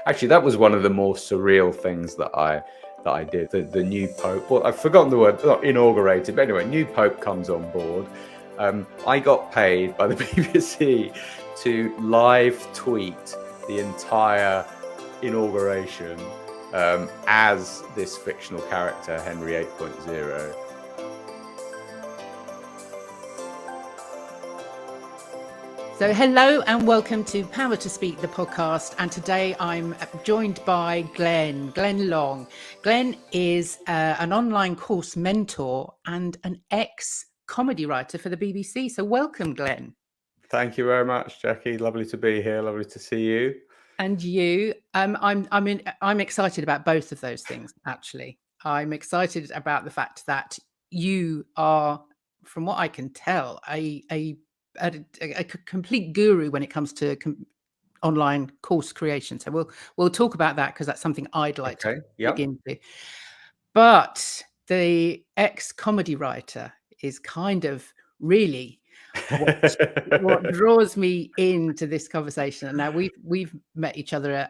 Actually, that was one of the more surreal things that I did. The new Pope, well, I've forgotten the word, not inaugurated, but anyway, new Pope comes on board. I got paid by the BBC to live tweet the entire inauguration as this fictional character, Henry 8.0. So hello and welcome to Power to Speak, the podcast. And today I'm joined by Glen Long. Glen is an online course mentor and an ex-comedy writer for the BBC. So welcome, Glen. Thank you very much, Jackie. Lovely to be here. Lovely to see you. And you. I'm excited about both of those things, actually. I'm excited about the fact that you are, from what I can tell, a complete guru when it comes to online course creation. So we'll talk about that because that's something I'd like to dig into. But the ex-comedy writer is kind of really what draws me into this conversation. And now we've met each other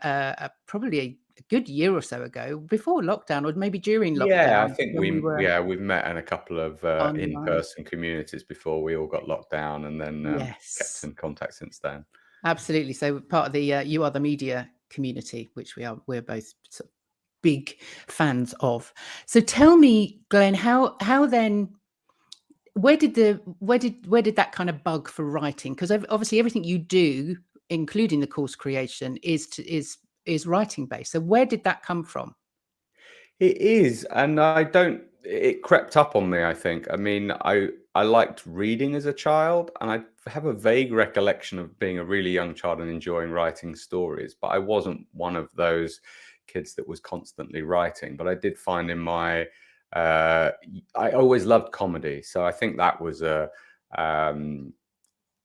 probably a good year or so ago, before lockdown, or maybe during lockdown. Yeah, I think we've met in a couple of in-person communities before we all got locked down, and then kept in contact since then. Absolutely. So part of the You Are the Media community, which we're both sort of big fans of. So tell me, Glen, how then, where did that kind of bug for writing? Because obviously everything you do, including the course creation, is writing based. So where did that come from? It is, and it crept up on me, I think. I mean, I liked reading as a child, and I have a vague recollection of being a really young child and enjoying writing stories, but I wasn't one of those kids that was constantly writing. But I did find in my I always loved comedy, so I think that was a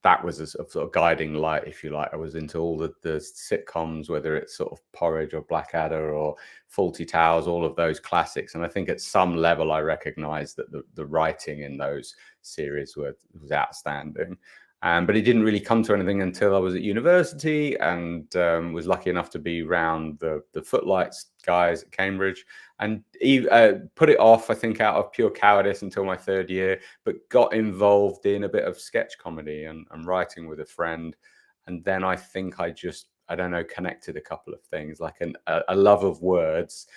sort of guiding light, if you like. I was into all the sitcoms, whether it's sort of Porridge or Blackadder or Fawlty Towers, all of those classics. And I think at some level I recognized that the writing in those series was outstanding. But it didn't really come to anything until I was at university, and was lucky enough to be around the Footlights guys at Cambridge, and put it off, I think, out of pure cowardice until my third year, but got involved in a bit of sketch comedy and writing with a friend. And then I think I connected a couple of things, like a love of words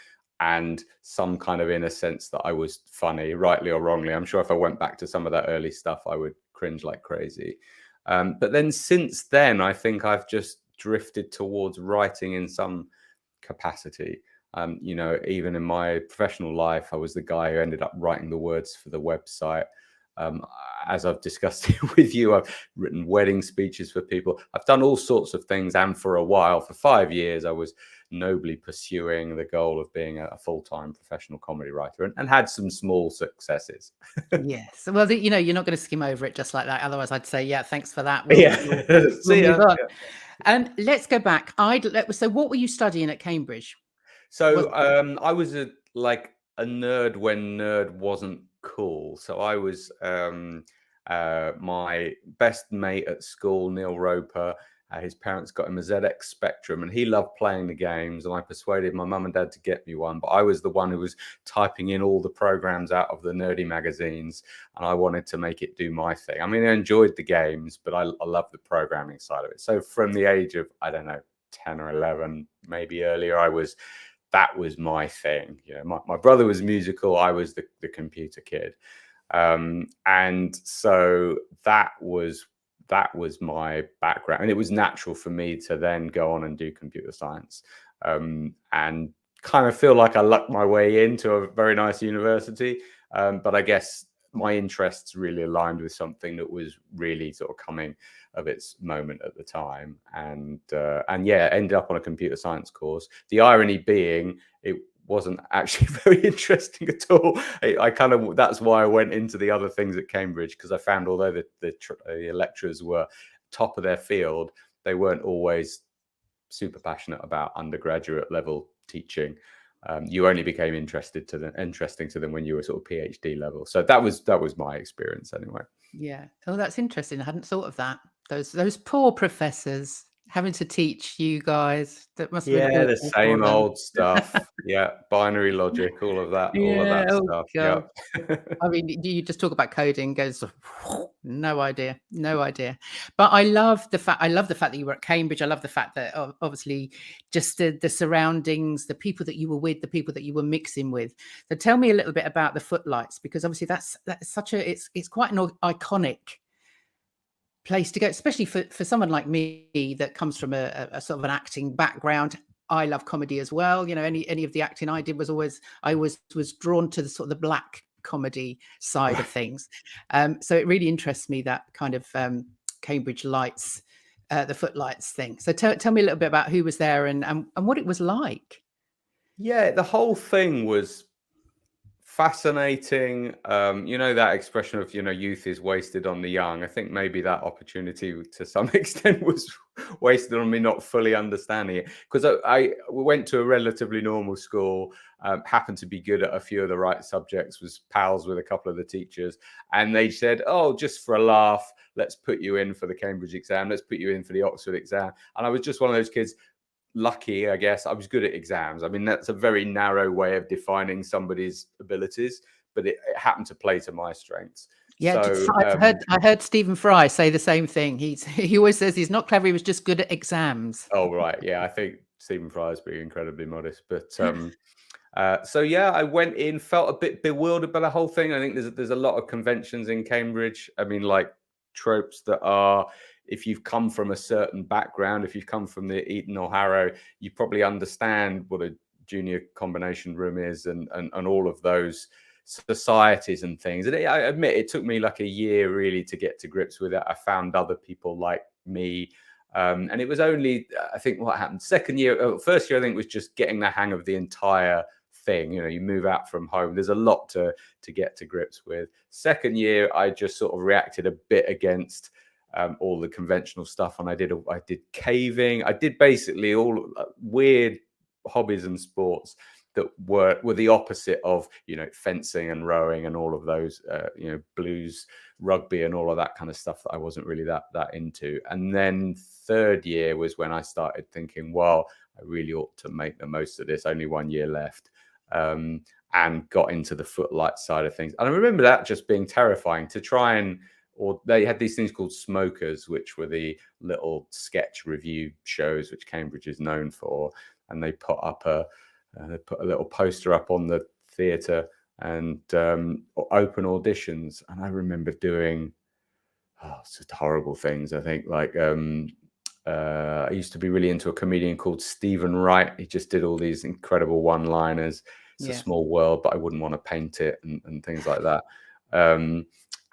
and some kind of inner sense that I was funny, rightly or wrongly. I'm sure if I went back to some of that early stuff, I would cringe like crazy. But then since then, I think I've just drifted towards writing in some capacity. Even in my professional life, I was the guy who ended up writing the words for the website. As I've discussed with you, I've written wedding speeches for people. I've done all sorts of things. And for a while, for 5 years, I was nobly pursuing the goal of being a full-time professional comedy writer, and had some small successes. Yes. Well, you're not going to skim over it just like that. Otherwise, I'd say, yeah, thanks for that. We'll move on. And let's go back. So what were you studying at Cambridge? So I was a nerd when nerd wasn't cool. So I was my best mate at school, Neil Roper. His parents got him a ZX Spectrum, and he loved playing the games. And I persuaded my mum and dad to get me one, but I was the one who was typing in all the programs out of the nerdy magazines, and I wanted to make it do my thing. I mean, I enjoyed the games, but I loved the programming side of it. So from the age of, 10 or 11, maybe earlier, that was my thing. My brother was musical. I was the computer kid. And so that was my background. And it was natural for me to then go on and do computer science, and kind of feel like I lucked my way into a very nice university. But I guess my interests really aligned with something that was really sort of coming of its moment at the time, and ended up on a computer science course. The irony being, it wasn't actually very interesting at all. That's why I went into the other things at Cambridge, because I found although the lecturers were top of their field, they weren't always super passionate about undergraduate level teaching. You only became interesting to them when you were sort of PhD level. So that was my experience anyway. Yeah. Oh, that's interesting. I hadn't thought of that. Those poor professors. having to teach you guys. That must have been Yeah, the awful for same them. old stuff. Yeah, binary logic, all of Yeah. that Oh stuff. God. Yep. I mean, you just talk about coding, goes no idea, no idea. But I love the fact that you were at Cambridge. I love the fact that obviously just the surroundings, the people that you were with, the people that you were mixing with. So tell me a little bit about the Footlights, because obviously that's such a it's quite an iconic place to go, especially for someone like me that comes from a sort of an acting background. I love comedy as well. You know, any of the acting I did was always I was drawn to the sort of the black comedy side of things. So it really interests me, that kind of Cambridge Lights, the Footlights thing. So tell me a little bit about who was there and what it was like. Yeah, the whole thing was fascinating. You know, that expression of, youth is wasted on the young. I think maybe that opportunity to some extent was wasted on me not fully understanding it, because I went to a relatively normal school, happened to be good at a few of the right subjects, was pals with a couple of the teachers, and they said, oh, just for a laugh, let's put you in for the Cambridge exam, let's put you in for the Oxford exam. And I was just one of those kids, lucky, I guess. I was good at exams. I mean, that's a very narrow way of defining somebody's abilities, but it happened to play to my strengths. Yeah, So, I heard Stephen Fry say the same thing. He always says he's not clever. He was just good at exams. oh right, yeah, I think Stephen Fry is being incredibly modest, but so yeah, I went in, felt a bit bewildered by the whole thing. I think there's a lot of conventions in Cambridge. I mean, like tropes that are, if you've come from a certain background, if you've come from the Eton or Harrow, you probably understand what a junior combination room is, and all of those societies and things. And I admit it took me like a year really to get to grips with it. I found other people like me. And it was only, I think, what happened first year, I think, was just getting the hang of the entire thing. You know, you move out from home, there's a lot to get to grips with. Second year, I just sort of reacted a bit against all the conventional stuff, and I did caving. I did basically all weird hobbies and sports that were the opposite of, fencing and rowing and all of those, blues, rugby and all of that kind of stuff that I wasn't really that into. And then third year was when I started thinking, well, I really ought to make the most of this. Only 1 year left. And got into the Footlights side of things. And I remember that just being terrifying to try and, or they had these things called smokers, which were the little sketch review shows which Cambridge is known for. And they put a little poster up on the theatre and open auditions. And I remember doing just horrible things. I think, like, I used to be really into a comedian called Stephen Wright. He just did all these incredible one-liners. It's a small world, but I wouldn't want to paint it, and things like that.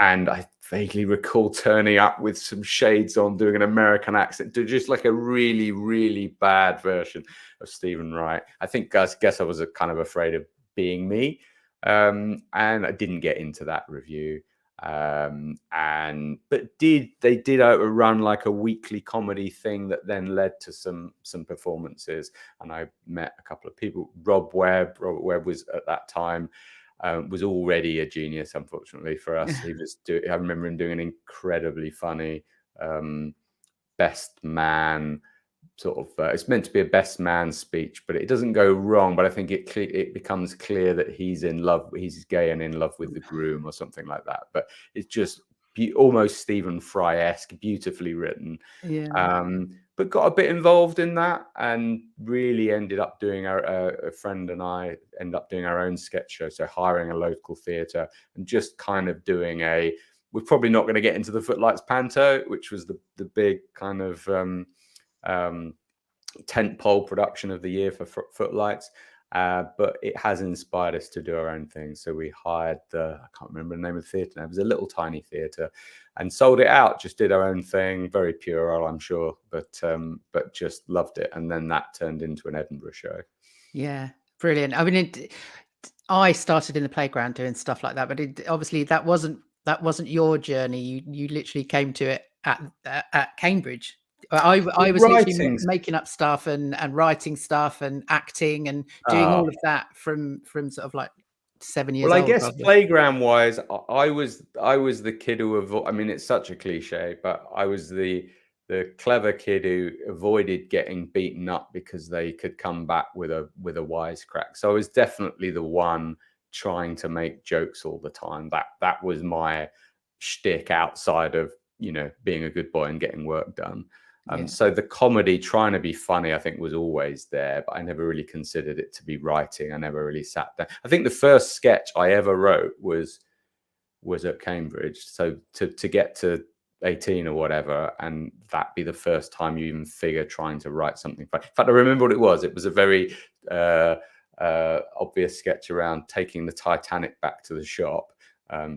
And I vaguely recall turning up with some shades on, doing an American accent, do just like a really, really bad version of Stephen Wright. I guess I was kind of afraid of being me. And I didn't get into that review. But they did run like a weekly comedy thing that then led to some performances, and I met a couple of people. Robert Webb was at that time was already a genius, unfortunately for us. I remember him doing an incredibly funny best man sort of, it's meant to be a best man speech, but it doesn't go wrong. But I think it becomes clear that he's gay and in love with the groom or something like that. But it's just almost Stephen Fry-esque, beautifully written. But got a bit involved in that, and really ended up doing a friend and I ended up doing our own sketch show. So hiring a local theatre and just kind of doing we're probably not going to get into the Footlights Panto, which was the big kind of tentpole production of the year for Footlights, but it has inspired us to do our own thing. So we hired I can't remember the name of the theatre now. It was a little tiny theatre, and sold it out. Just did our own thing, very puerile, I'm sure, but just loved it. And then that turned into an Edinburgh show. Yeah, brilliant. I mean, I started in the playground doing stuff like that, but obviously that wasn't your journey. You literally came to it at Cambridge. I was literally making up stuff and writing stuff and acting and doing all of that from sort of like 7 years old. Well, I guess playground wise, I was the kid who I mean, it's such a cliche, but I was the clever kid who avoided getting beaten up because they could come back with a wisecrack. So I was definitely the one trying to make jokes all the time. That was my shtick outside of, you know, being a good boy and getting work done. So the comedy, trying to be funny, I think was always there, but I never really considered it to be writing. I never really sat down. I think the first sketch I ever wrote was at Cambridge. So to get to 18 or whatever, and that be the first time you even figure trying to write something funny. In fact, I remember what it was. It was a very obvious sketch around taking the Titanic back to the shop,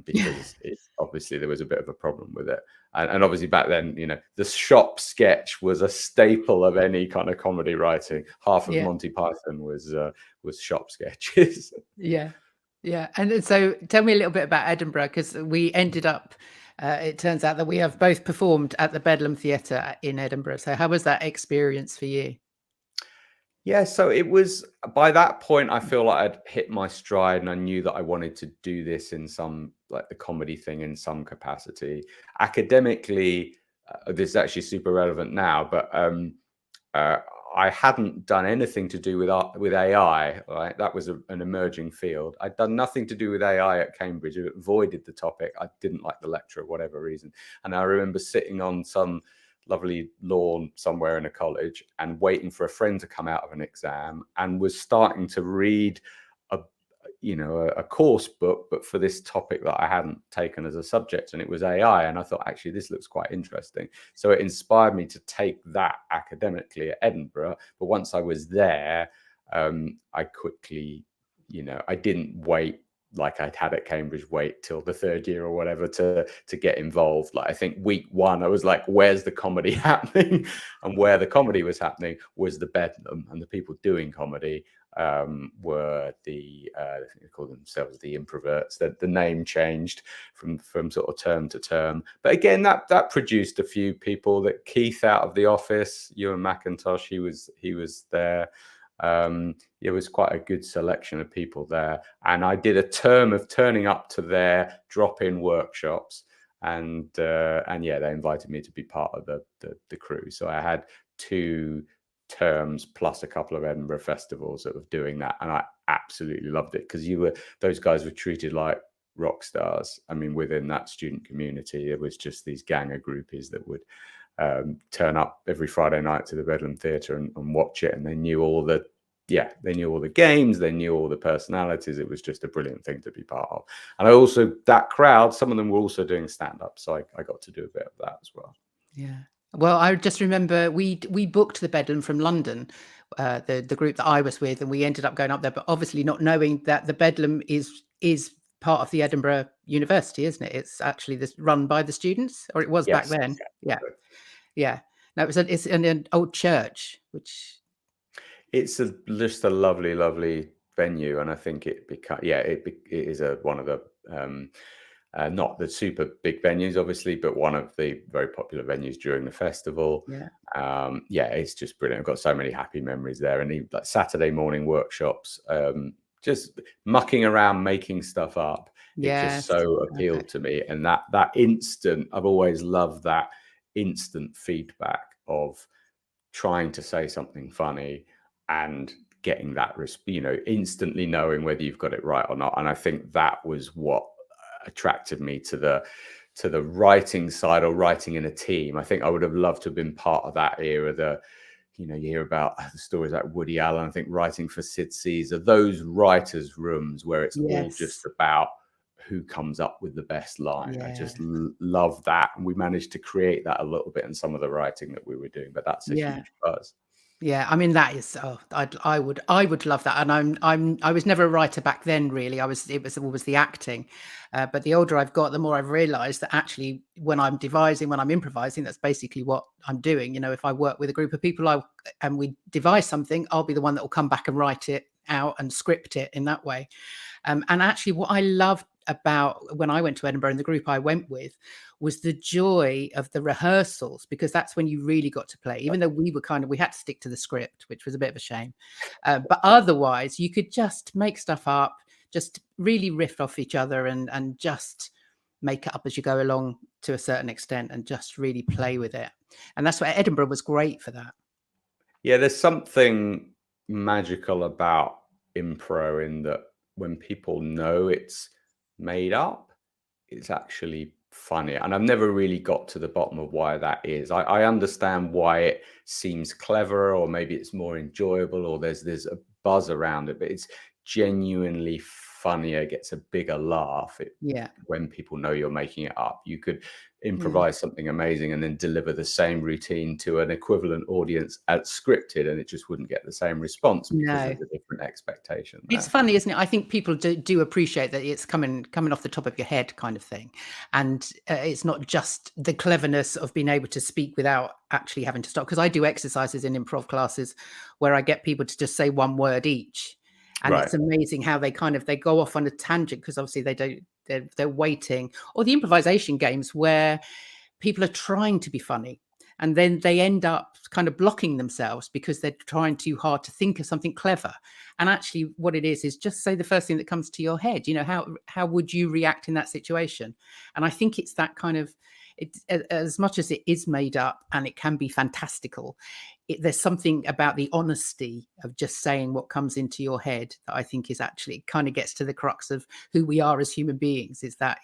because obviously there was a bit of a problem with it. And obviously back then, you know, the shop sketch was a staple of any kind of comedy writing. Half of Monty Python was shop sketches. Yeah. And so tell me a little bit about Edinburgh, because we ended up, it turns out that we have both performed at the Bedlam Theatre in Edinburgh. So how was that experience for you? Yeah, so it was, by that point, I feel like I'd hit my stride and I knew that I wanted to do this in some, like the comedy thing in some capacity. Academically, this is actually super relevant now, but I hadn't done anything to do with AI, right? That was an emerging field. I'd done nothing to do with AI at Cambridge. I avoided the topic. I didn't like the lecture for whatever reason. And I remember sitting on some lovely lawn somewhere in a college and waiting for a friend to come out of an exam, and was starting to read a course book, but for this topic that I hadn't taken as a subject, and it was AI. And I thought, actually, this looks quite interesting. So it inspired me to take that academically at Edinburgh. But once I was there, I quickly, I didn't wait like I'd had at Cambridge, wait till the third year or whatever to get involved. Like, I think week one, I was like, where's the comedy happening? And where the comedy was happening was the Bedlam, and the people doing comedy were I think they call themselves the Improverts. The name changed from sort of term to term. But again, that produced a few people. That Keith out of the office, Ewan McIntosh, he was there. It was quite a good selection of people there, and I did a term of turning up to their drop-in workshops, and yeah, they invited me to be part of the crew. So I had 2 terms plus a couple of Edinburgh festivals of doing that, and I absolutely loved it, because those guys were treated like rock stars. I mean, within that student community, it was just these gang of groupies that would turn up every Friday night to the Bedlam Theatre and watch it, and they knew all the games, they knew all the personalities. It was just a brilliant thing to be part of. And I also, that crowd, some of them were also doing stand-up, so I got to do a bit of that as well. Yeah. Well, I just remember we booked the Bedlam from London, the group that I was with, and we ended up going up there, but obviously not knowing that the Bedlam is part of the Edinburgh University, isn't it? It's actually run by the students, or it was back then. Exactly. Yeah. No, it's in an old church, which it's just a lovely, lovely venue, and I think it is one of the not the super big venues, obviously, but one of the very popular venues during the festival. It's just brilliant. I've got so many happy memories there, and like Saturday morning workshops, just mucking around, making stuff up. It just so appealed to me, and that instant, I've always loved that instant feedback of trying to say something funny and getting that instantly knowing whether you've got it right or not. And I think that was what attracted me to the writing side, or writing in a team. I think I would have loved to have been part of that era. You hear about the stories like Woody Allen, I think, writing for Sid Caesar, those writers' rooms where it's all just about who comes up with the best line. I just love that. And we managed to create that a little bit in some of the writing that we were doing, but that's a huge buzz. Yeah, I mean, that is, I would love that. And I was never a writer back then, really. It was always the acting. But the older I've got, the more I've realized that actually when I'm devising, when I'm improvising, that's basically what I'm doing. If I work with a group of people and we devise something, I'll be the one that will come back and write it out and script it in that way. And actually what I loved about when I went to Edinburgh and the group I went with was the joy of the rehearsals, because that's when you really got to play, even though we had to stick to the script, which was a bit of a shame. But otherwise you could just make stuff up, just really riff off each other and just make it up as you go along to a certain extent and just really play with it. And that's why Edinburgh was great for that. Yeah, there's something magical about impro in that when people know it's made up, it's actually funny. And I've never really got to the bottom of why that is. I understand why it seems clever, or maybe it's more enjoyable, or there's a buzz around it, but it's genuinely funnier, gets a bigger laugh when people know you're making it up. You could improvise something amazing and then deliver the same routine to an equivalent audience as scripted, and it just wouldn't get the same response because there's a different expectation there. It's funny, isn't it? I think people do appreciate that it's coming off the top of your head kind of thing. And it's not just the cleverness of being able to speak without actually having to stop. Because I do exercises in improv classes where I get people to just say one word each. And it's amazing how they go off on a tangent, because obviously they're waiting. Or the improvisation games where people are trying to be funny, and then they end up kind of blocking themselves because they're trying too hard to think of something clever. And actually what it is just say the first thing that comes to your head. How would you react in that situation? And I think it's that kind of, as much as it is made up and it can be fantastical, there's something about the honesty of just saying what comes into your head that I think is actually kind of gets to the crux of who we are as human beings, is that,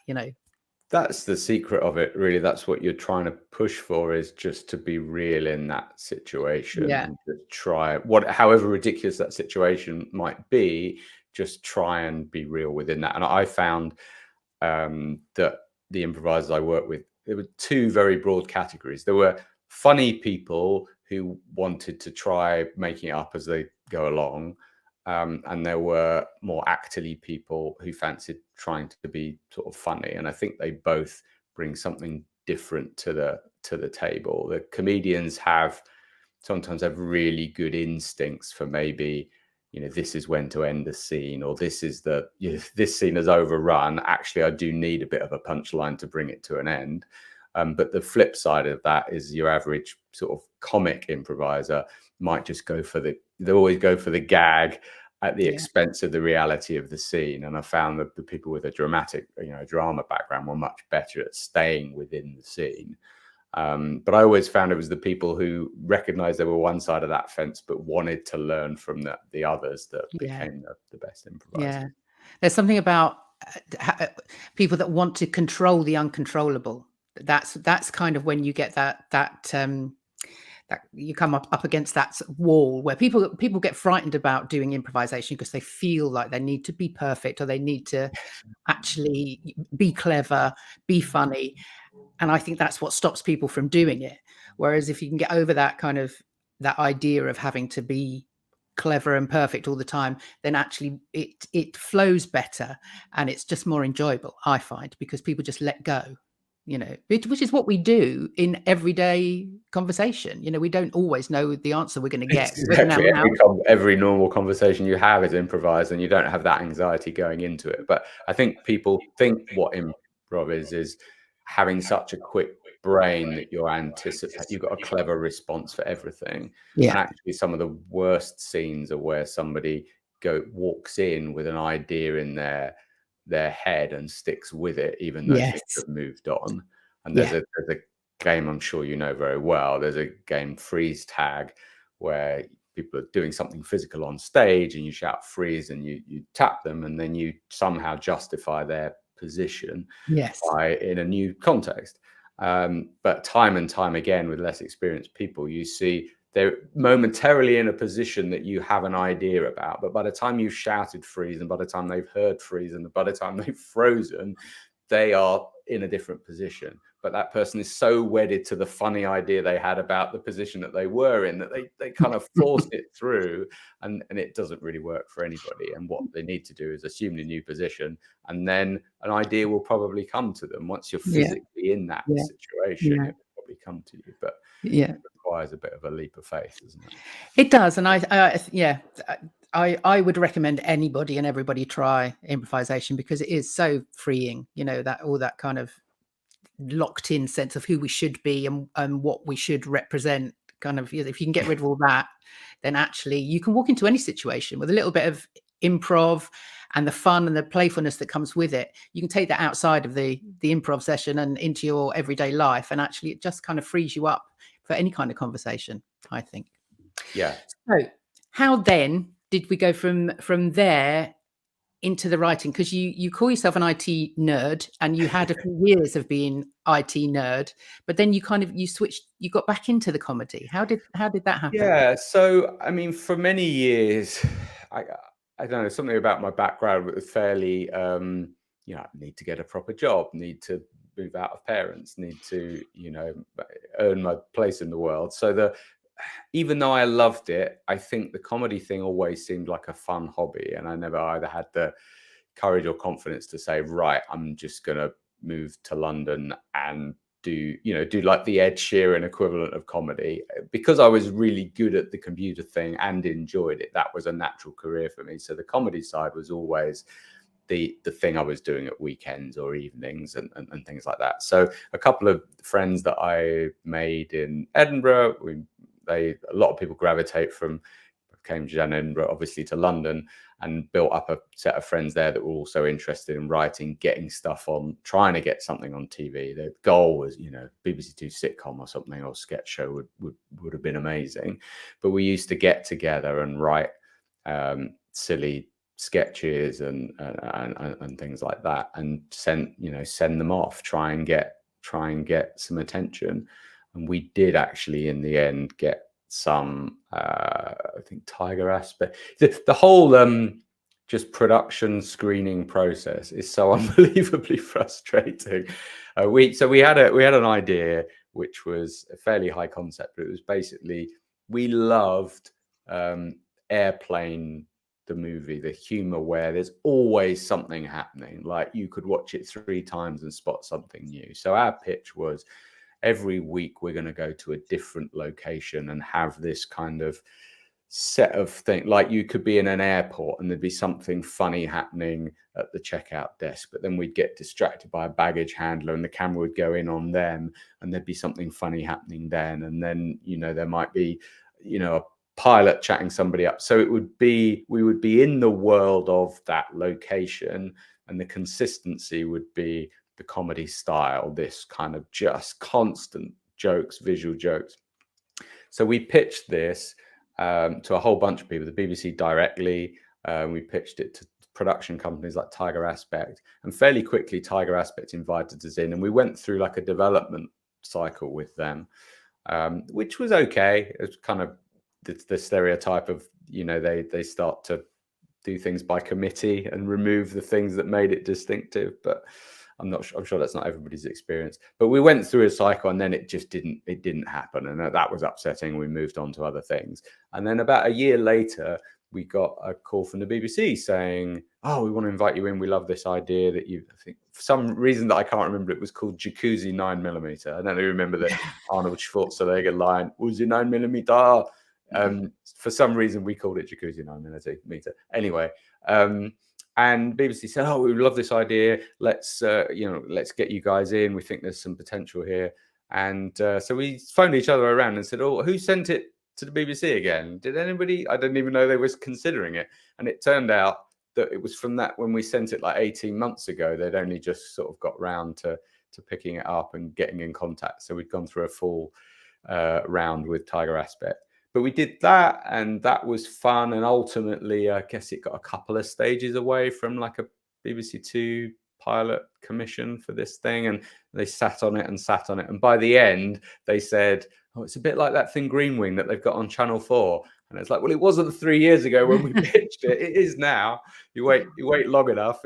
that's the secret of it, really. That's what you're trying to push for, is just to be real in that situation and just try however ridiculous that situation might be, just try and be real within that. And I found that the improvisers I work with, there were two very broad categories. There were funny people who wanted to try making it up as they go along. And there were more actorly people who fancied trying to be sort of funny. And I think they both bring something different to the table. The comedians sometimes have really good instincts for maybe, this is when to end the scene, or this scene is overrun. Actually, I do need a bit of a punchline to bring it to an end. But the flip side of that is your average sort of comic improviser might just they always go for the gag at the expense of the reality of the scene. And I found that the people with a drama background were much better at staying within the scene. But I always found it was the people who recognized they were one side of that fence, but wanted to learn from the others that became the best improvisers. Yeah. There's something about people that want to control the uncontrollable. That's kind of when you get that you come up against that wall where people get frightened about doing improvisation because they feel like they need to be perfect, or they need to actually be clever, be funny. And I think that's what stops people from doing it. Whereas if you can get over that kind of that idea of having to be clever and perfect all the time, then actually it flows better and it's just more enjoyable, I find, because people just let go. Which is what we do in everyday conversation. We don't always know the answer we're going to get. Exactly. Every normal conversation you have is improvised, and you don't have that anxiety going into it. But I think people think what improv is having such a quick brain that you've got a clever response for everything. Yeah. And actually, some of the worst scenes are where somebody walks in with an idea in their head and sticks with it, even though things have moved on. And there's a game I'm sure you know very well. There's a game, freeze tag, where people are doing something physical on stage and you shout freeze and you tap them, and then you somehow justify their position in a new context. But time and time again, with less experienced people, you see they're momentarily in a position that you have an idea about, but by the time you've shouted freeze, and by the time they've heard freeze, and by the time they've frozen, they are in a different position. But that person is so wedded to the funny idea they had about the position that they were in that they kind of forced it through, and it doesn't really work for anybody. And what they need to do is assume the new position, and then an idea will probably come to them. Once you're physically in that situation, it will probably come to you. But it requires a bit of a leap of faith, doesn't it? It does. And I would recommend anybody and everybody try improvisation, because it is so freeing, that all that kind of locked in sense of who we should be and what we should represent. Kind of, if you can get rid of all that, then actually you can walk into any situation with a little bit of improv and the fun and the playfulness that comes with it. You can take that outside of the improv session and into your everyday life, and actually it just kind of frees you up for any kind of conversation, I think. Yeah. So how then did we go from there into the writing? Because you call yourself an IT nerd, and you had a few years of being IT nerd, but then you switched, you got back into the comedy. How did that happen? Yeah. So, I mean, for many years, I, I don't know, something about my background was fairly, need to get a proper job, need to move out of parents, need to, earn my place in the world. So even though I loved it, I think the comedy thing always seemed like a fun hobby. And I never either had the courage or confidence to say, right, I'm just going to move to London and do like the Ed Sheeran equivalent of comedy. Because I was really good at the computer thing and enjoyed it, that was a natural career for me. So the comedy side was always the thing I was doing at weekends or evenings and things like that. So a couple of friends that I made in Edinburgh, a lot of people gravitate from Cambridge and Edinburgh, obviously, to London, and built up a set of friends there that were also interested in writing, getting stuff on, trying to get something on TV. The goal was, BBC Two sitcom or something, or sketch show would have been amazing. But we used to get together and write silly sketches and things like that, and send them off, try and get some attention. And we did actually in the end get some I think Tiger Aspect. The whole just production screening process is so unbelievably frustrating. We had an idea which was a fairly high concept, but it was basically, we loved Airplane, the movie, the humor where there's always something happening, like you could watch it 3 times and spot something new. So our pitch was, every week we're going to go to a different location and have this kind of set of things. Like you could be in an airport and there'd be something funny happening at the checkout desk, but then we'd get distracted by a baggage handler and the camera would go in on them and there'd be something funny happening then. And then, there might be, a pilot chatting somebody up. So we would be in the world of that location, and the consistency would be the comedy style, this kind of just constant jokes, visual jokes. So we pitched this to a whole bunch of people, the BBC directly. We pitched it to production companies like Tiger Aspect, and fairly quickly Tiger Aspect invited us in, and we went through like a development cycle with them, which was okay. It was kind of the stereotype of, they start to do things by committee and remove the things that made it distinctive. But I'm sure that's not everybody's experience. But we went through a cycle, and then it didn't happen, and that was upsetting. We moved on to other things, and then about a year later, we got a call from the BBC saying, "Oh, we want to invite you in. We love this idea that I think for some reason that I can't remember, it was called Jacuzzi 9mm. I don't know, remember the Arnold Schwarzenegger line, was it 9mm? For some reason, we called it Jacuzzi 9mm. Anyway, and BBC said, "Oh, we love this idea. Let's get you guys in. We think there's some potential here." And so we phoned each other around and said, "Oh, who sent it to the BBC again? Did anybody?" I didn't even know they was considering it. And it turned out that it was from that, when we sent it like 18 months ago, they'd only just sort of got round to picking it up and getting in contact. So we'd gone through a full round with Tiger Aspect. But we did that, and that was fun. And ultimately, I guess it got a couple of stages away from like a BBC Two pilot commission for this thing. And they sat on it. And by the end, they said, "Oh, it's a bit like that thing Green Wing that they've got on Channel 4. And it's like, well, it wasn't 3 years ago when we pitched it. It is now. You wait long enough,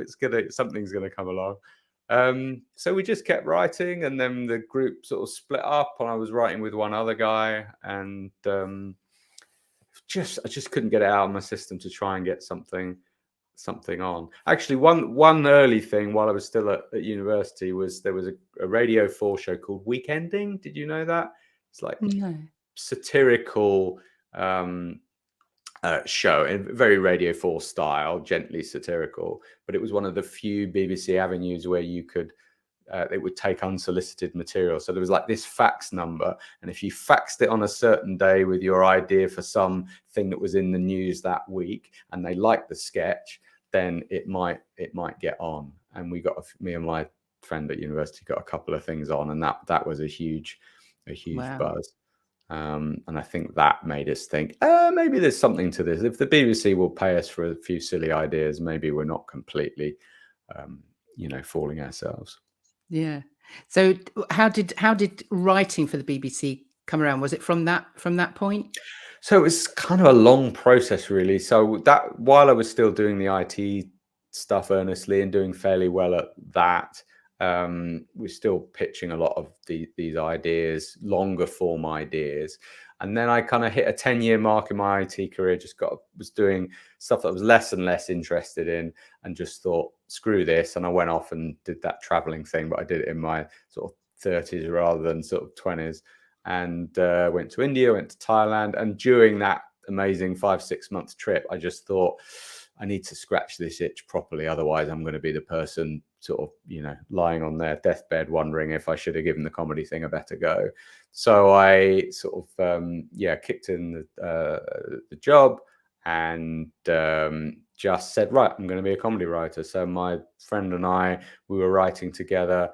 something's gonna come along." So we just kept writing, and then the group sort of split up, and I was writing with one other guy, and I just couldn't get it out of my system to try and get something on. Actually, one early thing while I was still at university was, there was a Radio 4 show called Weekending. Did you know that? It's like satirical show, in very Radio 4 style, gently satirical, but it was one of the few BBC avenues where you could they would take unsolicited material. So there was like this fax number, and if you faxed it on a certain day with your idea for something that was in the news that week, and they liked the sketch, then it might get on. And me and my friend at university got a couple of things on, and that was a huge Wow. buzz. And I think that made us think, maybe there's something to this. If the BBC will pay us for a few silly ideas, maybe we're not completely, fooling ourselves. Yeah. So how did writing for the BBC come around? Was it from that point? So it was kind of a long process, really. So that while I was still doing the IT stuff earnestly and doing fairly well at that, we're still pitching a lot of these ideas, longer form ideas. And then I kind of hit a 10-year mark in my IT career, was doing stuff that I was less and less interested in, and just thought, screw this. And I went off and did that traveling thing, but I did it in my sort of 30s rather than sort of 20s. And went to India, went to Thailand. And during that amazing 5-6 month trip, I just thought, I need to scratch this itch properly. Otherwise, I'm going to be the person sort of, lying on their deathbed wondering if I should have given the comedy thing a better go. So I sort of, kicked in the job and just said, right, I'm going to be a comedy writer. So my friend and I, we were writing together,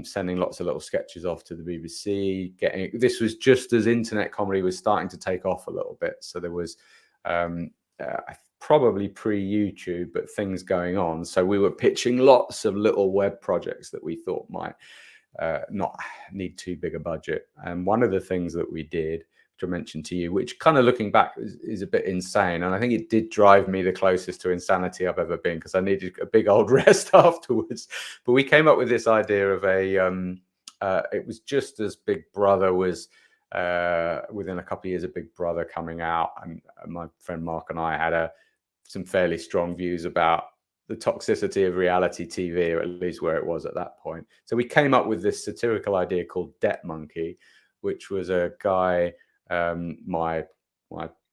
sending lots of little sketches off to the BBC. This was just as internet comedy was starting to take off a little bit. So there was probably pre-YouTube, but things going on. So we were pitching lots of little web projects that we thought might not need too big a budget. And one of the things that we did, which I mentioned to you, which kind of looking back is a bit insane. And I think it did drive me the closest to insanity I've ever been, because I needed a big old rest afterwards. But we came up with this idea of it was just as Big Brother was within a couple of years of Big Brother coming out. And my friend Mark and I had some fairly strong views about the toxicity of reality TV, or at least where it was at that point. So we came up with this satirical idea called Debt Monkey, which was a guy, my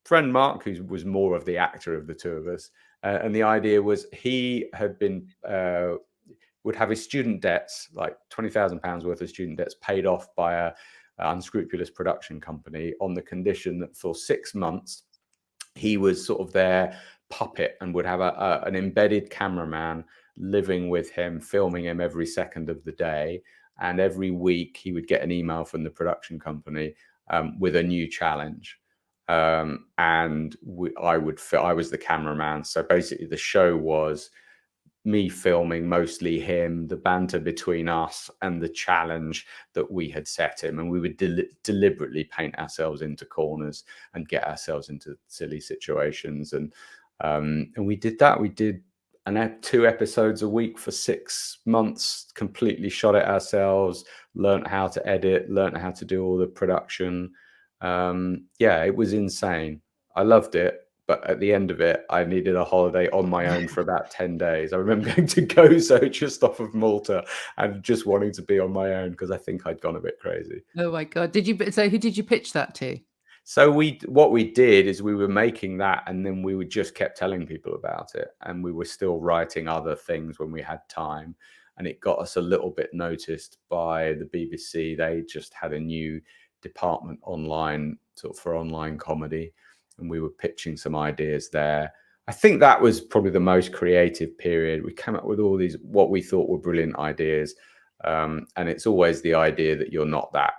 friend Mark, who was more of the actor of the two of us. And the idea was he had been, would have his student debts, like £20,000 worth of student debts, paid off by a unscrupulous production company, on the condition that for 6 months he was sort of their puppet and would have an embedded cameraman living with him, filming him every second of the day. And every week he would get an email from the production company with a new challenge. I was the cameraman. So basically the show was me filming mostly him, the banter between us, and the challenge that we had set him. And we would deliberately paint ourselves into corners and get ourselves into silly situations. And we did that. We did 2 episodes a week for 6 months, completely shot it ourselves, learned how to edit, learned how to do all the production. It was insane. I loved it. But at the end of it, I needed a holiday on my own for about 10 days. I remember going to Gozo just off of Malta and just wanting to be on my own, because I think I'd gone a bit crazy. Oh my God. So who did you pitch that to? So what we did is we were making that, and then we would just kept telling people about it. And we were still writing other things when we had time. And it got us a little bit noticed by the BBC. They just had a new department online, sort of for online comedy. And we were pitching some ideas there. I think that was probably the most creative period. We came up with all these, what we thought were brilliant ideas. And it's always the idea that you're not that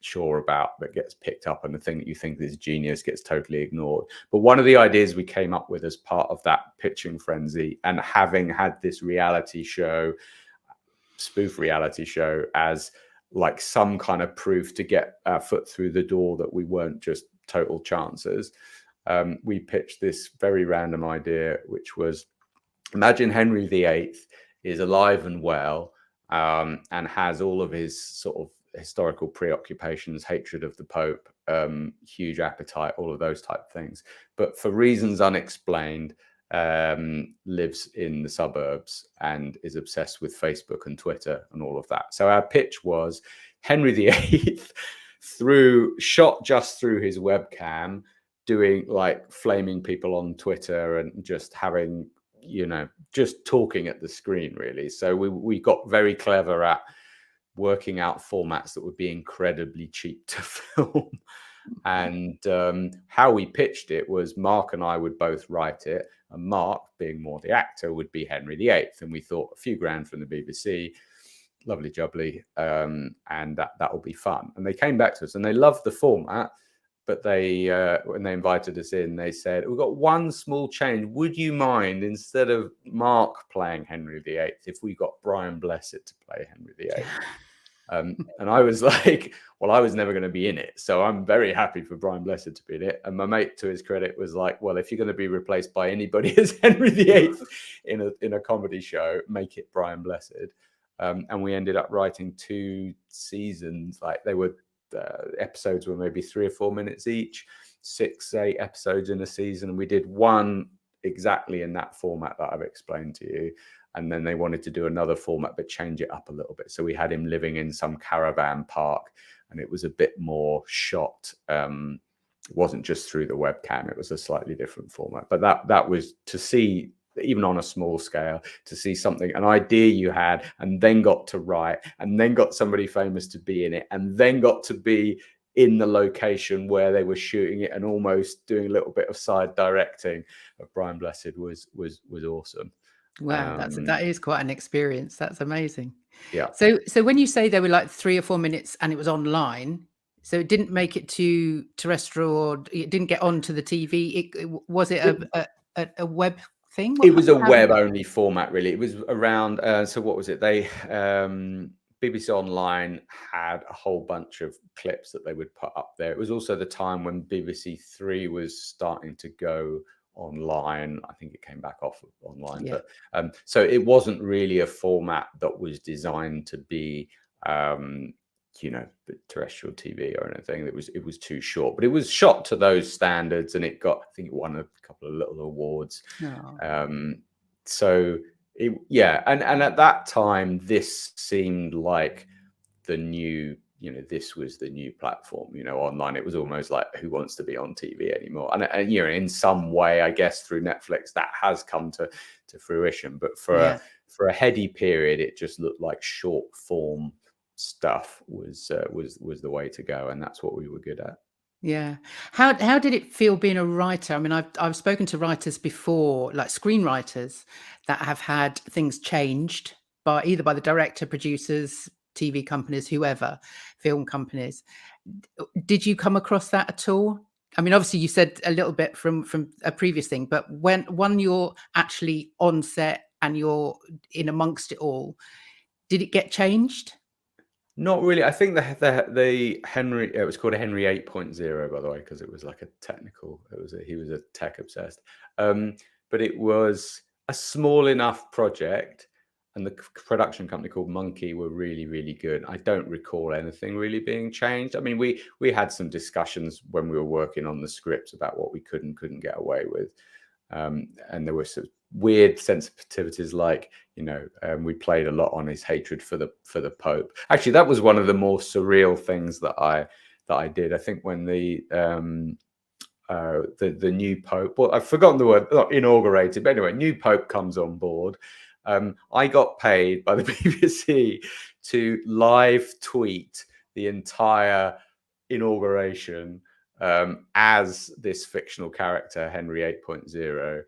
sure about that gets picked up, and the thing that you think is genius gets totally ignored. But one of the ideas we came up with as part of that pitching frenzy, and having had this spoof reality show as like some kind of proof to get our foot through the door that we weren't just total chances, we pitched this very random idea, which was, imagine Henry VIII is alive and well, and has all of his sort of historical preoccupations, hatred of the Pope, huge appetite, all of those type of things. But for reasons unexplained, lives in the suburbs and is obsessed with Facebook and Twitter and all of that. So our pitch was Henry VIII shot just through his webcam, doing like flaming people on Twitter and just having, just talking at the screen, really. So we got very clever at working out formats that would be incredibly cheap to film. And how we pitched it was Mark and I would both write it, and Mark, being more the actor, would be Henry VIII. And we thought a few grand from the BBC, lovely jubbly, and that will be fun. And they came back to us and they loved the format, but they when they invited us in, they said, we've got one small change. Would you mind, instead of Mark playing Henry VIII, if we got Brian Blessed to play Henry VIII? And I was like, well, I was never going to be in it, so I'm very happy for Brian Blessed to be in it. And my mate, to his credit, was like, well, if you're going to be replaced by anybody as Henry VIII in a comedy show, make it Brian Blessed. And we ended up writing 2 seasons. Like, they were episodes were maybe 3 or 4 minutes each, 6-8 episodes in a season. And we did one exactly in that format that I've explained to you. And then they wanted to do another format, but change it up a little bit. So we had him living in some caravan park, and it was a bit more shot. It wasn't just through the webcam. It was a slightly different format. But that was to see, even on a small scale, to see something, an idea you had, and then got to write, and then got somebody famous to be in it, and then got to be in the location where they were shooting it, and almost doing a little bit of side directing of Brian Blessed was awesome. Wow, that is quite an experience. That's amazing. Yeah. So when you say they were like 3 or 4 minutes and it was online, so it didn't make it to terrestrial, or it didn't get onto the TV. Was it a web thing? It was a web only format, really. It was around. So what was it? They BBC Online had a whole bunch of clips that they would put up there. It was also the time when BBC Three was starting to go online. I think it came back off online, Yeah. but so it wasn't really a format that was designed to be terrestrial TV or anything. It was too short, but it was shot to those standards, and I think it won a couple of little awards. So and at that time, this seemed like the new, this was the new platform, online. It was almost like, who wants to be on TV anymore? And in some way, I guess through Netflix, that has come to fruition. But for a heady period, it just looked like short form stuff was the way to go, and that's what we were good at. Yeah. How did it feel being a writer? I mean, I've spoken to writers before, like screenwriters, that have had things changed either by the director, producers, TV companies, whoever, film companies. Did you come across that at all? I mean, obviously you said a little bit from a previous thing, but when you're actually on set and you're in amongst it all, did it get changed? Not really. I think the Henry, it was called a Henry 8.0, by the way, because it was like a technical. He was a tech obsessed, but it was a small enough project, and the production company called Monkey were really, really good. I don't recall anything really being changed. I mean, we had some discussions when we were working on the scripts about what we could and couldn't get away with, and there were some weird sensitivities, like we played a lot on his hatred for the Pope. Actually, that was one of the more surreal things that I did. I think when the new Pope, well, I've forgotten the word, not inaugurated, but anyway, new Pope comes on board. I got paid by the BBC to live tweet the entire inauguration as this fictional character, Henry 8.0.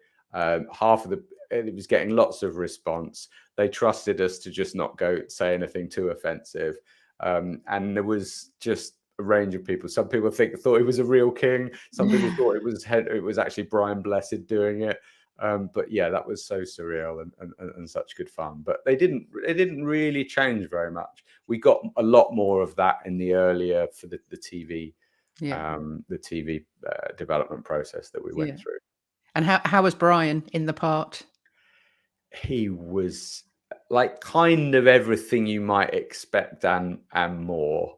It was getting lots of response. They trusted us to just not go say anything too offensive. And there was just a range of people. Some people thought it was a real king. Some people thought it was actually Brian Blessed doing it. But yeah, that was so surreal and such good fun. But it didn't really change very much. We got a lot more of that in the earlier for the TV, the TV development process that we went through. And how was Brian in the part? He was like kind of everything you might expect and more.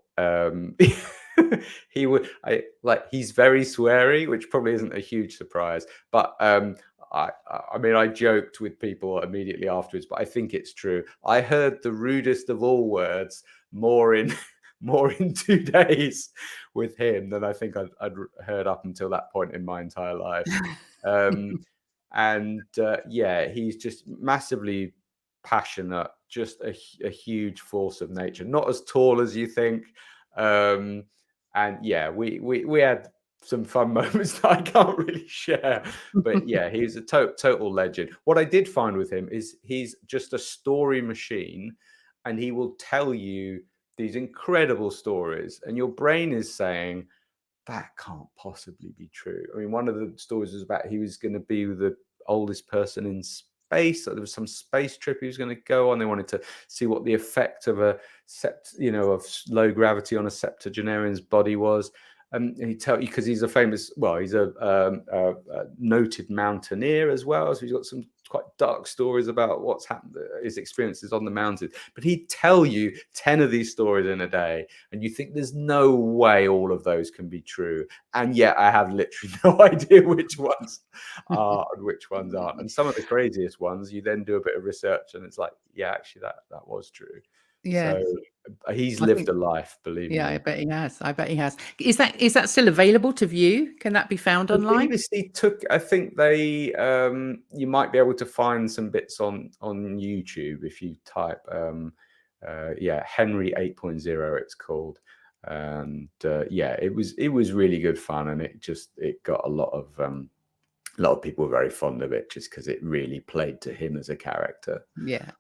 He's very sweary, which probably isn't a huge surprise. But I mean, I joked with people immediately afterwards, but I think it's true. I heard the rudest of all words more in 2 days with him than I think I'd heard up until that point in my entire life. He's just massively passionate, just a huge force of nature, not as tall as you think. We had some fun moments that I can't really share, but yeah, he's a total legend. What I did find with him is he's just a story machine, and he will tell you these incredible stories, and your brain is saying, that can't possibly be true. I mean, one of the stories was about he was going to be the oldest person in space. There was some space trip he was going to go on. They wanted to see what the effect of of low gravity on a septuagenarian's body was. And he tell you, because he's a famous, well, he's a noted mountaineer as well. So he's got some quite dark stories about what's happened, his experiences on the mountains. But he'd tell you 10 of these stories in a day, and you think there's no way all of those can be true. And yet I have literally no idea which ones are and which ones aren't. And some of the craziest ones, you then do a bit of research and it's like, yeah, actually that was true. Yeah. So he's I lived think, a life, believe yeah, me. I bet he has. I bet he has. Is that still available to view? Can that be found The online? BBC took, I think they, you might be able to find some bits on YouTube if you type, Henry 8.0 it's called. And yeah, it was really good fun, and it got a lot of people were very fond of it just because it really played to him as a character. Yeah.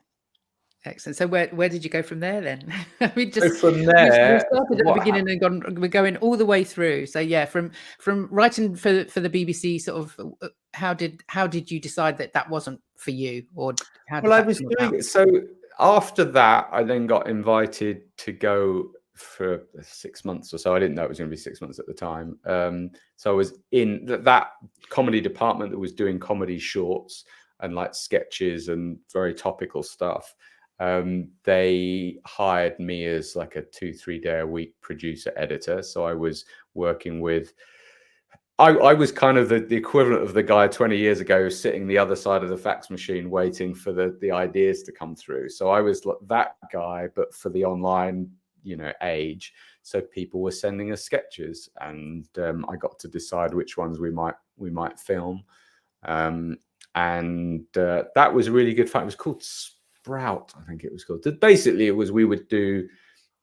Excellent. So where did you go from there then? We So just from we've there, started at the beginning and we're going all the way through. So yeah, from writing for the BBC, sort of, how did you decide that wasn't for you, or how did well, I that was come doing about? it. So after that, I then got invited to go for 6 months or so. I didn't know it was going to be 6 months at the time. So I was in that comedy department that was doing comedy shorts and like sketches and very topical stuff. They hired me as like a 2-3 day a week producer editor. So I was working with, I was kind of the equivalent of the guy 20 years ago sitting the other side of the fax machine waiting for the ideas to come through. So I was that guy, but for the online, age. So people were sending us sketches, and I got to decide which ones we might film. And that was really good fun. It was called Sprout, I think it was called. Basically, we would do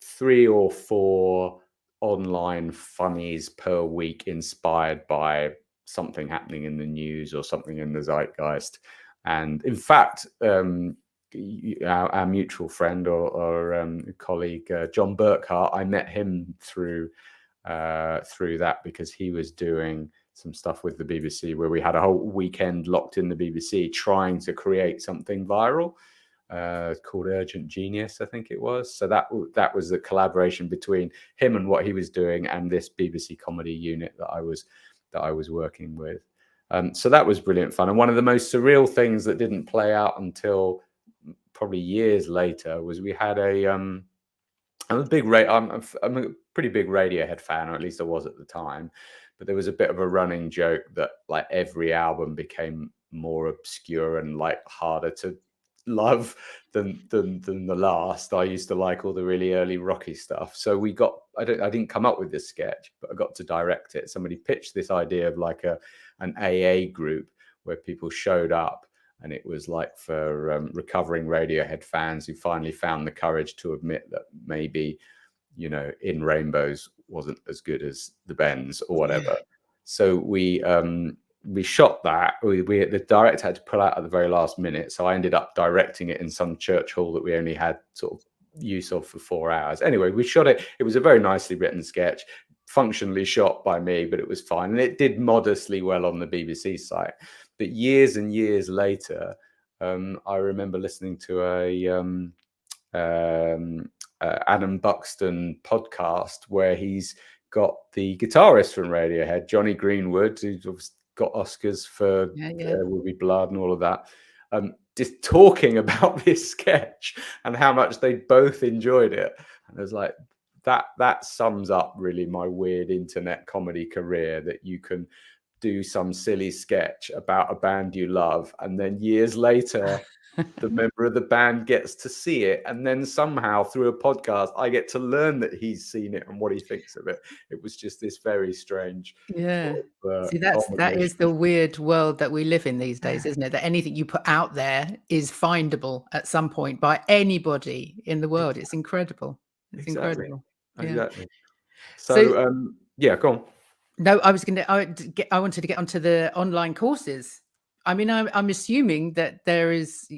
3 or 4 online funnies per week inspired by something happening in the news or something in the zeitgeist. And in fact, our mutual friend or colleague, John Burkhart, I met him through that, because he was doing some stuff with the BBC where we had a whole weekend locked in the BBC trying to create something viral. Called Urgent Genius, I think it was. So that was the collaboration between him and what he was doing and this BBC comedy unit that I was working with. So that was brilliant fun. And one of the most surreal things that didn't play out until probably years later was we had I'm a pretty big Radiohead fan, or at least I was at the time. But there was a bit of a running joke that like every album became more obscure and like harder to love than the last. I used to like all the really early rocky stuff. So I didn't come up with this sketch, but I got to direct it. Somebody pitched this idea of like an AA group where people showed up, and it was like for recovering Radiohead fans who finally found the courage to admit that maybe, In Rainbows wasn't as good as the Bends or whatever. Yeah. So we shot that. The director had to pull out at the very last minute, so I ended up directing it in some church hall that we only had sort of use of for 4 hours. Anyway, we shot it. It was a very nicely written sketch, functionally shot by me, but it was fine, and it did modestly well on the BBC site. But years and years later, I remember listening to Adam Buxton podcast where he's got the guitarist from Radiohead, Johnny Greenwood, who's got Oscars for There Will Be Blood and all of that, just talking about this sketch and how much they both enjoyed it. And it was like, that sums up really my weird internet comedy career, that you can do some silly sketch about a band you love, and then years later the member of the band gets to see it, and then somehow through a podcast I get to learn that he's seen it and what he thinks of it. It was just this very strange sort of, See, that is the weird world that we live in these days, isn't it? That anything you put out there is findable at some point by anybody in the world. It's incredible. It's Exactly. incredible. Yeah. Exactly. So So yeah, go on. no, I wanted to get onto the online courses. I mean, I'm assuming that there is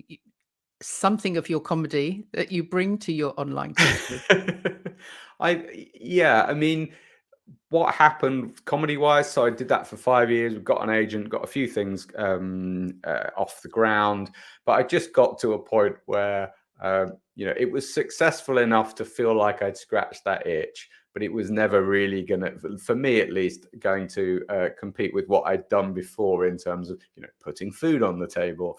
something of your comedy that you bring to your online courses? I mean, what happened comedy wise, so I did that for 5 years. We've got an agent, got a few things off the ground, but I just got to a point where it was successful enough to feel like I'd scratched that itch, but it was never really gonna, for me at least, going to compete with what I'd done before in terms of putting food on the table,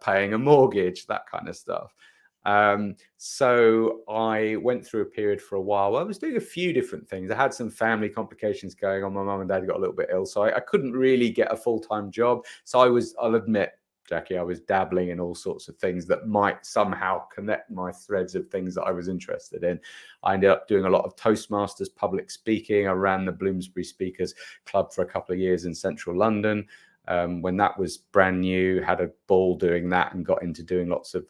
paying a mortgage, that kind of stuff. So I went through a period for a while where I was doing a few different things. I had some family complications going on. My mum and dad got a little bit ill, so I couldn't really get a full-time job. So I'll admit, Jackie, I was dabbling in all sorts of things that might somehow connect my threads of things that I was interested in. I ended up doing a lot of Toastmasters, public speaking. I ran the Bloomsbury Speakers Club for a couple of years in central London. When that was brand new, had a ball doing that and got into doing lots of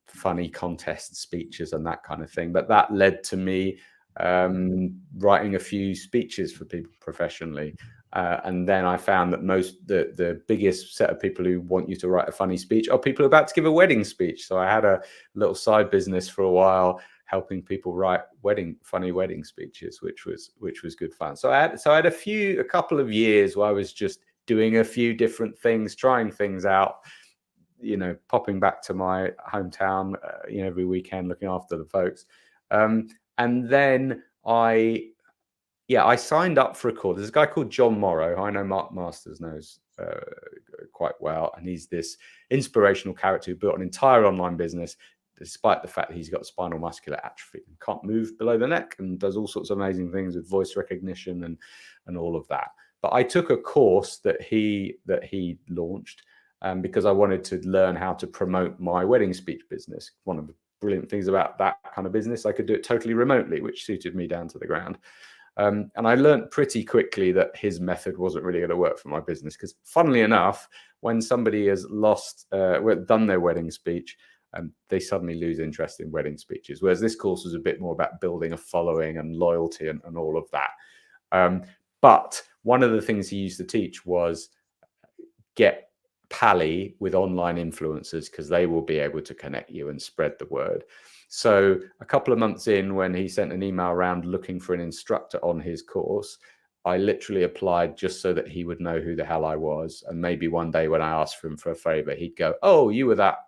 funny contest speeches and that kind of thing. But that led to me writing a few speeches for people professionally. And then I found that the biggest set of people who want you to write a funny speech are people about to give a wedding speech. So I had a little side business for a while, helping people write funny wedding speeches, which was good fun. So I had a couple of years where I was just doing a few different things, trying things out, popping back to my hometown, every weekend, looking after the folks. And then I signed up for a course. There's a guy called John Morrow, who I know Mark Masters knows quite well. And he's this inspirational character who built an entire online business, despite the fact that he's got spinal muscular atrophy and can't move below the neck, and does all sorts of amazing things with voice recognition and all of that. But I took a course that he launched because I wanted to learn how to promote my wedding speech business. One of the brilliant things about that kind of business, I could do it totally remotely, which suited me down to the ground. And I learned pretty quickly that his method wasn't really going to work for my business, because funnily enough, when somebody has done their wedding speech, they suddenly lose interest in wedding speeches. Whereas this course was a bit more about building a following and loyalty and all of that. But one of the things he used to teach was get pally with online influencers, because they will be able to connect you and spread the word. So a couple of months in, when he sent an email around looking for an instructor on his course, I literally applied just so that he would know who the hell I was. And maybe one day when I asked for him for a favor, he'd go, "Oh, you were that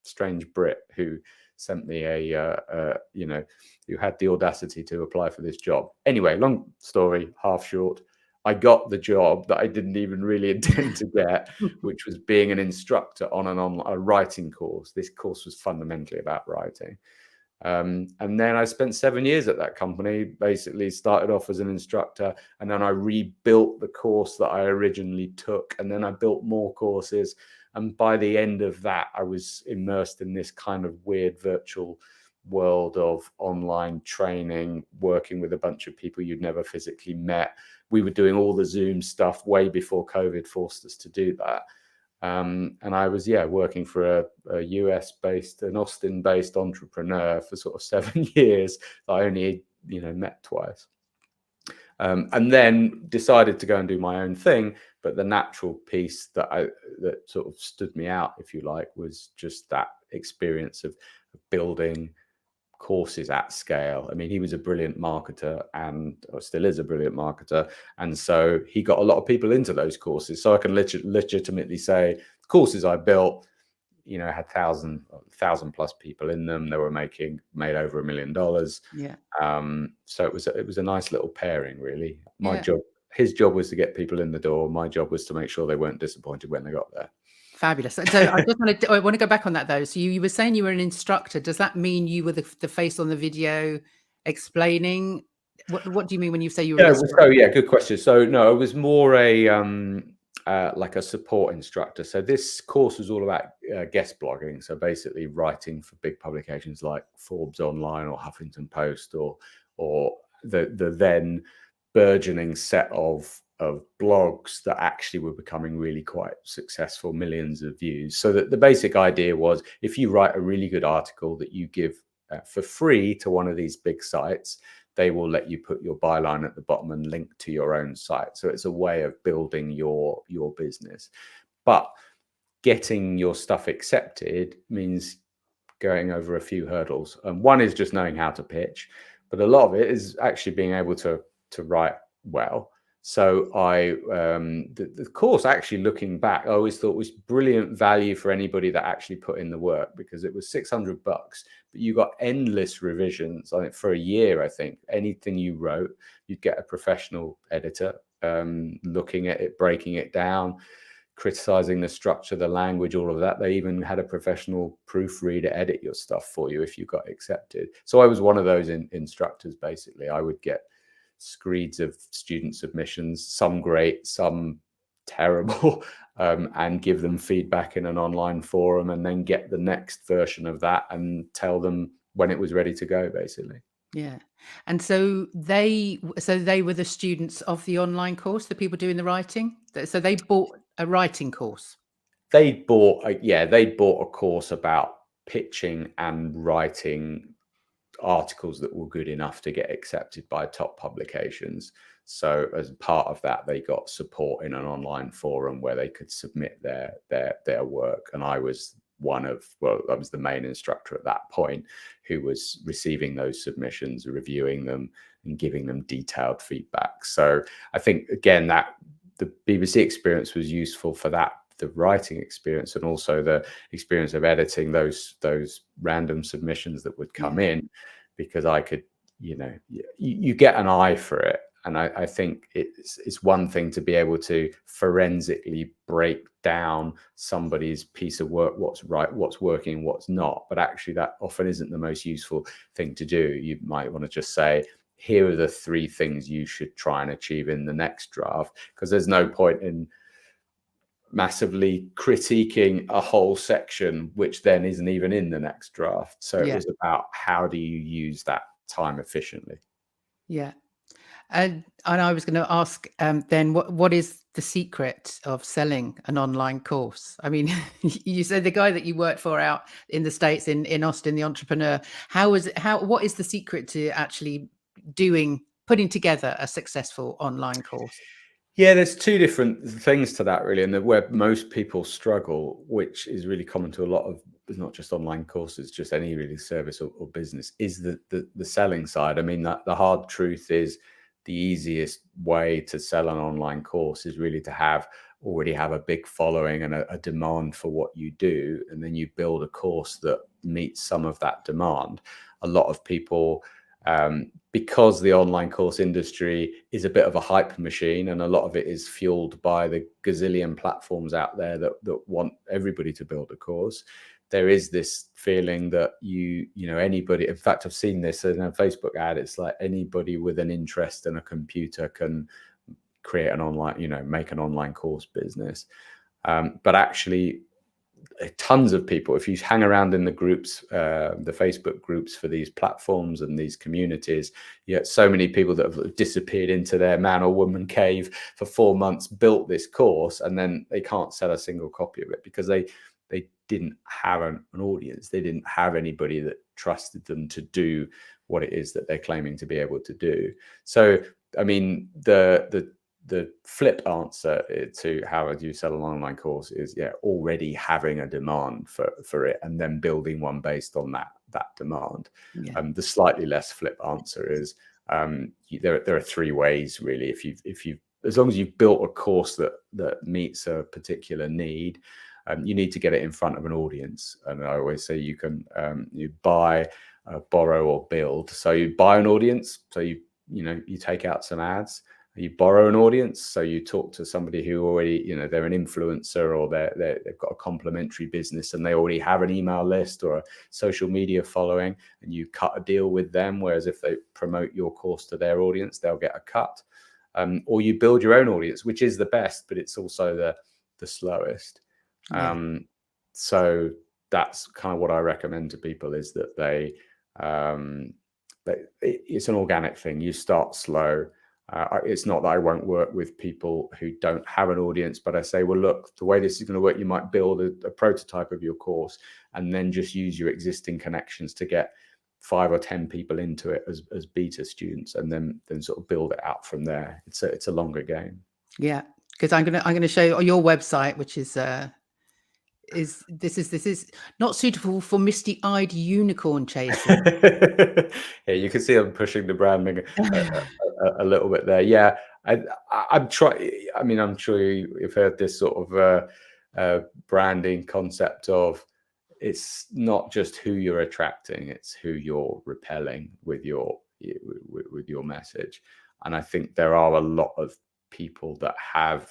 strange Brit who sent me who had the audacity to apply for this job." Anyway, long story, half short, I got the job that I didn't even really intend to get, which was being an instructor on a writing course. This course was fundamentally about writing. And then I spent 7 years at that company, basically started off as an instructor, and then I rebuilt the course that I originally took, and then I built more courses. And by the end of that, I was immersed in this kind of weird virtual world of online training, working with a bunch of people you'd never physically met. We were doing all the Zoom stuff way before COVID forced us to do that. And I was, working for a US-based, an Austin-based entrepreneur for sort of 7 years that I only, met twice. And then decided to go and do my own thing. But the natural piece that sort of stood me out, if you like, was just that experience of building courses at scale. I mean, he was a brilliant marketer or still is a brilliant marketer. And so he got a lot of people into those courses. So I can legitimately say courses I built, had 1,000 plus people in them. They were made over $1 million. Yeah. So it was a nice little pairing, really. His job was to get people in the door. My job was to make sure they weren't disappointed when they got there. Fabulous. So I want to go back on that though. So you were saying you were an instructor. Does that mean you were the face on the video explaining? What do you mean when you say you were? Good question. So no, it was more like a support instructor. So this course was all about guest blogging. So basically writing for big publications like Forbes Online or Huffington Post or the then burgeoning set of blogs that actually were becoming really quite successful, millions of views. So that the basic idea was, if you write a really good article that you give for free to one of these big sites, they will let you put your byline at the bottom and link to your own site. So it's a way of building your business. But getting your stuff accepted means going over a few hurdles. One is just knowing how to pitch, but a lot of it is actually being able to write well. So the course, actually looking back, I always thought was brilliant value for anybody that actually put in the work, because it was $600, but you got endless revisions. I think for a year, I think anything you wrote, you'd get a professional editor looking at it, breaking it down, criticizing the structure, the language, all of that. They even had a professional proofreader edit your stuff for you if you got accepted. So I was one of those instructors, basically. I would get screeds of student submissions, some great, some terrible, and give them feedback in an online forum, and then get the next version of that and tell them when it was ready to go, basically. Yeah. And so they were the students of the online course, the people doing the writing. So they bought a writing course. They bought a course about pitching and writing articles that were good enough to get accepted by top publications. So as part of that, they got support in an online forum where they could submit their work. And I was I was the main instructor at that point who was receiving those submissions, reviewing them, and giving them detailed feedback. So I think, again, that the BBC experience was useful for that, the writing experience, and also the experience of editing those random submissions that would come in, because I could, you get an eye for it. And I think it's one thing to be able to forensically break down somebody's piece of work, what's right, what's working, what's not. But actually, that often isn't the most useful thing to do. You might want to just say, here are the 3 things you should try and achieve in the next draft, because there's no point in massively critiquing a whole section which then isn't even in the next draft. So it was about, how do you use that time efficiently? Yeah. And I was going to ask then, what is the secret of selling an online course? I mean, you said the guy that you worked for out in the States, in Austin, the entrepreneur. What is the secret to actually putting together a successful online course? Yeah, there's 2 different things to that, really, and where most people struggle, which is really common to a lot of, not just online courses, just any really service or business, is the selling side. I mean, the hard truth is, the easiest way to sell an online course is really to already have a big following and a demand for what you do, and then you build a course that meets some of that demand. A lot of people, because the online course industry is a bit of a hype machine, and a lot of it is fueled by the gazillion platforms out there that want everybody to build a course, there is this feeling that anybody, in fact, I've seen this in a Facebook ad, it's like anybody with an interest in a computer can create an online, make an online course business. But actually, tons of people, if you hang around in the groups, the Facebook groups for these platforms and these communities, you get so many people that have disappeared into their man or woman cave for 4 months, built this course, and then they can't sell a single copy of it because they didn't have an audience. They didn't have anybody that trusted them to do what it is that they're claiming to be able to do. So, I mean, the flip answer to how do you sell an online course is, already having a demand for it, and then building one based on that demand. The slightly less flip answer is, there are 3 ways, really. If you as long as you've built a course that meets a particular need, you need to get it in front of an audience. And I always say you can you buy, borrow, or build. So you buy an audience, so you take out some ads. You borrow an audience, so you talk to somebody who already, they're an influencer, or they've got a complementary business and they already have an email list or a social media following, and you cut a deal with them. Whereas if they promote your course to their audience, they'll get a cut. Or you build your own audience, which is the best, but it's also the slowest. So that's kind of what I recommend to people, is that it's an organic thing. You start slow. It's not that I won't work with people who don't have an audience, but I say, well, look, the way this is going to work, you might build a prototype of your course and then just use your existing connections to get 5 or 10 people into it as beta students, and then sort of build it out from there. It's a longer game. Yeah, because I'm gonna show you your website, which is this is not suitable for misty-eyed unicorn chasers. Yeah, you can see I'm pushing the branding a little bit there. Yeah, I'm trying. I mean, I'm sure you've heard this sort of branding concept of it's not just who you're attracting, it's who you're repelling with your message. And I think there are a lot of people that have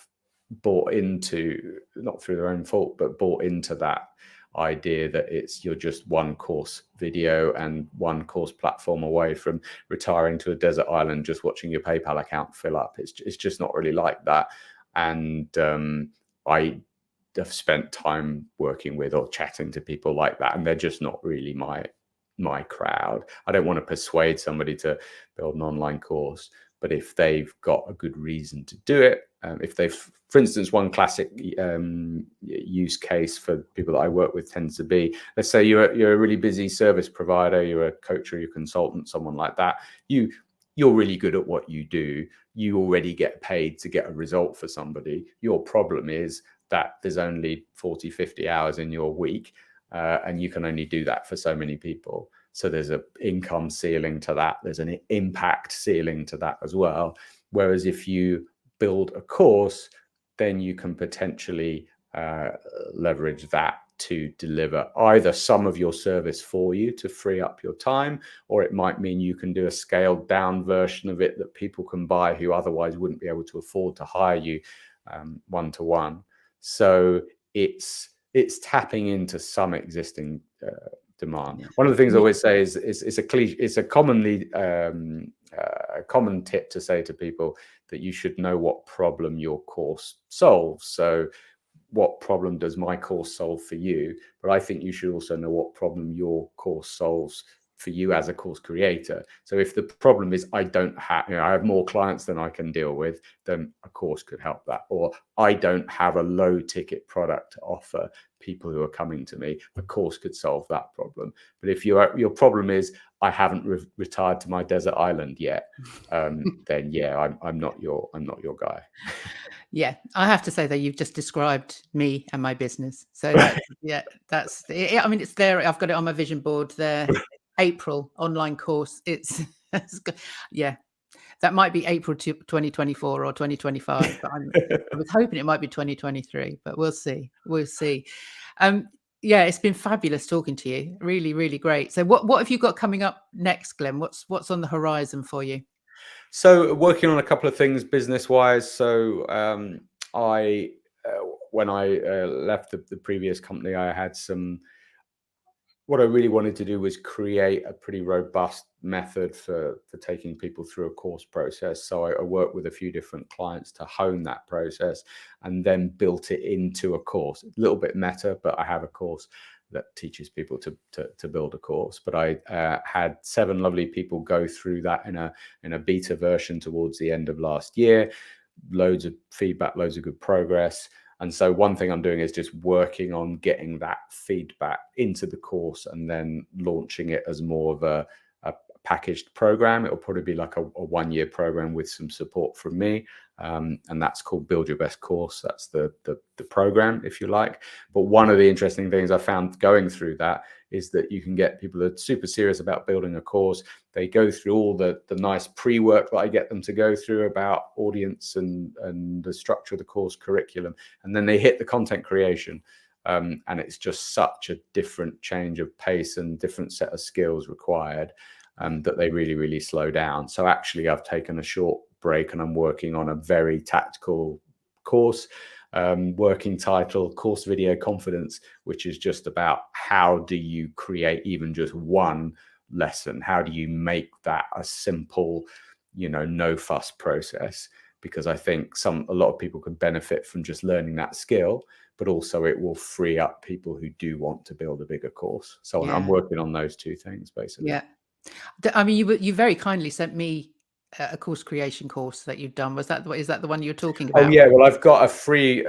bought into, not through their own fault, but bought into that idea that you're just one course video and one course platform away from retiring to a desert island, just watching your PayPal account fill up. It's just not really like that. And I have spent time working with or chatting to people like that, and they're just not really my crowd. I don't want to persuade somebody to build an online course, but if they've got a good reason to do it, if they've, for instance, one classic use case for people that I work with tends to be, let's say you're a really busy service provider, you're a coach or you're a consultant, someone like that. You're really good at what you do. You already get paid to get a result for somebody. Your problem is that there's only 40, 50 hours in your week, and you can only do that for so many people. So there's an income ceiling to that. There's an impact ceiling to that as well. Whereas if you build a course, then you can potentially leverage that to deliver either some of your service for you to free up your time, or it might mean you can do a scaled down version of it that people can buy who otherwise wouldn't be able to afford to hire you one-to-one. So it's tapping into some existing demand. Yeah. One of the things I always say is it's a commonly common tip to say to people that you should know what problem your course solves. So what problem does my course solve for you? But I think you should also know what problem your course solves for you as a course creator. So if the problem is I have more clients than I can deal with, then a course could help that. Or I don't have a low ticket product to offer people who are coming to me, a course could solve that problem. But if your problem is I haven't retired to my desert island yet, then yeah, I'm not your guy. Yeah, I have to say that you've just described me and my business. So that's I mean, it's there. I've got it on my vision board there. April online course. It's yeah, that might be April 2024 or 2025, but I was hoping it might be 2023, but we'll see. Yeah, it's been fabulous talking to you. Really, really great. So what have you got coming up next, Glenn? What's on the horizon for you? So working on a couple of things business-wise. So when I left the previous company, I had what I really wanted to do was create a pretty robust method for taking people through a course process. So I worked with a few different clients to hone that process and then built it into a course. A little bit meta, but I have a course that teaches people to build a course. But I had 7 lovely people go through that in a beta version towards the end of last year. Loads of feedback, loads of good progress. And so one thing I'm doing is just working on getting that feedback into the course and then launching it as more of a packaged program. It'll probably be like a 1-year program with some support from me. And that's called Build Your Best Course. That's the program, if you like. But one of the interesting things I found going through that is that you can get people that are super serious about building a course. They go through all the nice pre-work that I get them to go through about audience and the structure of the course curriculum. And then they hit the content creation. And it's just such a different change of pace and different set of skills required that they really, really slow down. So actually, I've taken a short break and I'm working on a very tactical course, working title, Course Video Confidence, which is just about how do you create even just one lesson? How do you make that a simple, no fuss process? Because I think a lot of people could benefit from just learning that skill, but also it will free up people who do want to build a bigger course. So I'm working on those 2 things, basically. Yeah. I mean, you very kindly sent me a course creation course that you've done. Is that the one you're talking about? Oh yeah, well I've got a free,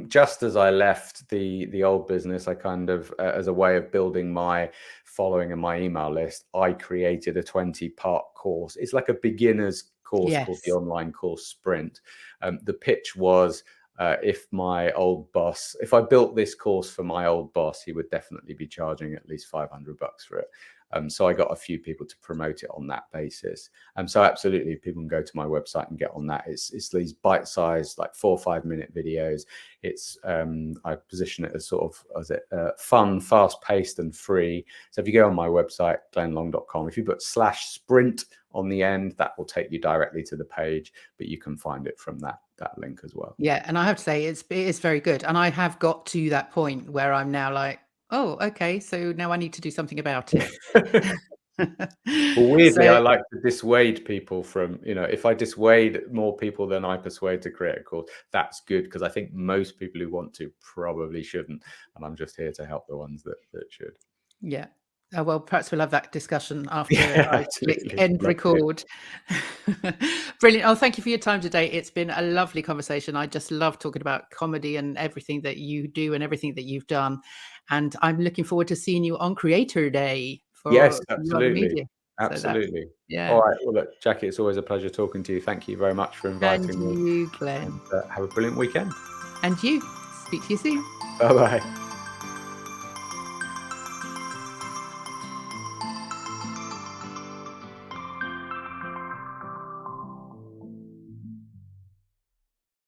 just as I left the old business, I kind of, as a way of building my following and my email list, I created a 20-part course. It's like a beginner's course called the Online Course Sprint. The pitch was, if my old boss, if I built this course for my old boss, he would definitely be charging at least $500 for it. So I got a few people to promote it on that basis. So absolutely, people can go to my website and get on that. It's these bite-sized, like 4 or 5 minute videos. It's I position it as sort of fun, fast-paced, and free. So if you go on my website, glenlong.com, if you put /sprint on the end, that will take you directly to the page, but you can find it from that link as well. Yeah, and I have to say it is very good. And I have got to that point where I'm now like, oh, okay, so now I need to do something about it. Well, weirdly, So I like to dissuade people from, if I dissuade more people than I persuade to create a course, that's good, because I think most people who want to probably shouldn't. And I'm just here to help the ones that should. yeah. Well, perhaps we'll have that discussion after Yeah, I click absolutely. end Love to. record. Brilliant. Oh, thank you for your time today. It's been a lovely conversation. I just love talking about comedy and everything that you do and everything that you've done. And I'm looking forward to seeing you on Creator Day for Yes, your other absolutely. media. So that's, Absolutely. yeah. All right. Well, look, Jackie, it's always a pleasure talking to you. Thank you very much for And inviting me, you, Glenn. and have a brilliant weekend. And you. Speak to you soon. Bye-bye.